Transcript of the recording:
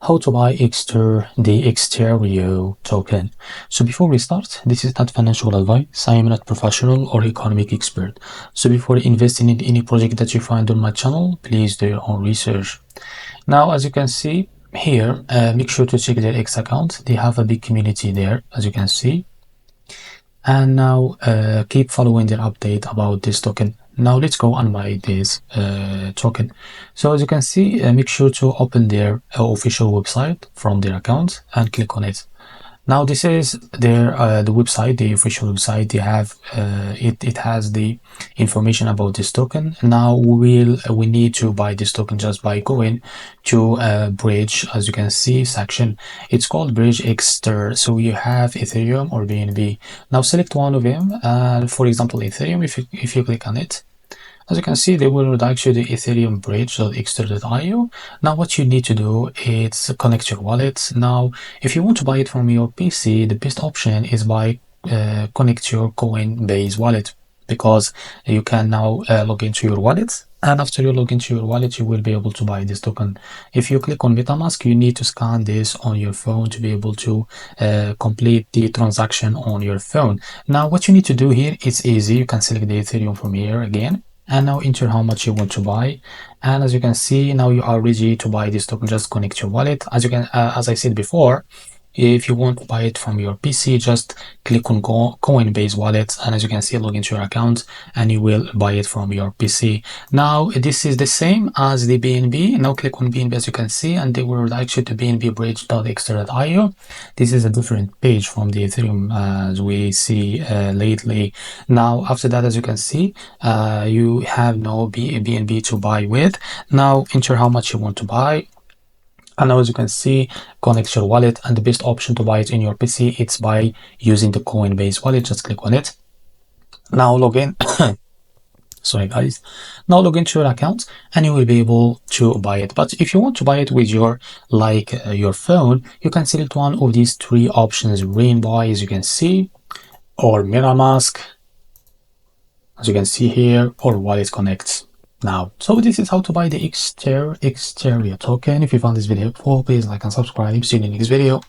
how to buy the XTERIO token. So before we start, this is not financial advice. I am not professional or economic expert. So before investing in any project that you find on my channel, please do your own research. Now, as you can see here, make sure to check their X account. They have a big community there, as you can see. And now keep following their update about this token. Now let's go and buy this token. So as you can see, make sure to open their official website from their account and click on it. Now this is their the website, the official website. They have it has the information about this token. Now we need to buy this token just by going to bridge, as you can see, section. It's called bridge XTER. So you have Ethereum or BNB. Now select one of them. For example, Ethereum. If you click on it, as you can see, they will redirect you to the Ethereum bridge.xter.io. Now what you need to do is connect your wallet. Now, if you want to buy it from your PC, the best option is by connect your Coinbase wallet, because you can now log into your wallet. And after you log into your wallet, you will be able to buy this token. If you click on MetaMask, you need to scan this on your phone to be able to complete the transaction on your phone. Now, what you need to do here is easy. You can select the Ethereum from here again, and now enter how much you want to buy. And as you can see, now you are ready to buy this token. Just connect your wallet. As I said before, if you want to buy it from your PC, just click on Coinbase wallet, and as you can see, log into your account and you will buy it from your PC. Now this is the same as the BNB. Now click on BNB, as you can see, and they will redirect you to BNB bridge.xter.io. This is a different page from the Ethereum as we see lately. Now after that, as you can see, you have no BNB to buy with. Now enter how much you want to buy. And now as you can see, connect your wallet, and the best option to buy it in your PC, it's by using the Coinbase wallet. Just click on it. Now log in. Sorry guys. Now log into your account and you will be able to buy it. But if you want to buy it with your your phone, you can select one of these three options: Rainbow, as you can see, or MetaMask, as you can see here, or Wallet Connect. Now, so this is how to buy the XTERIO token. If you found this video helpful, please like and subscribe. See you in the next video.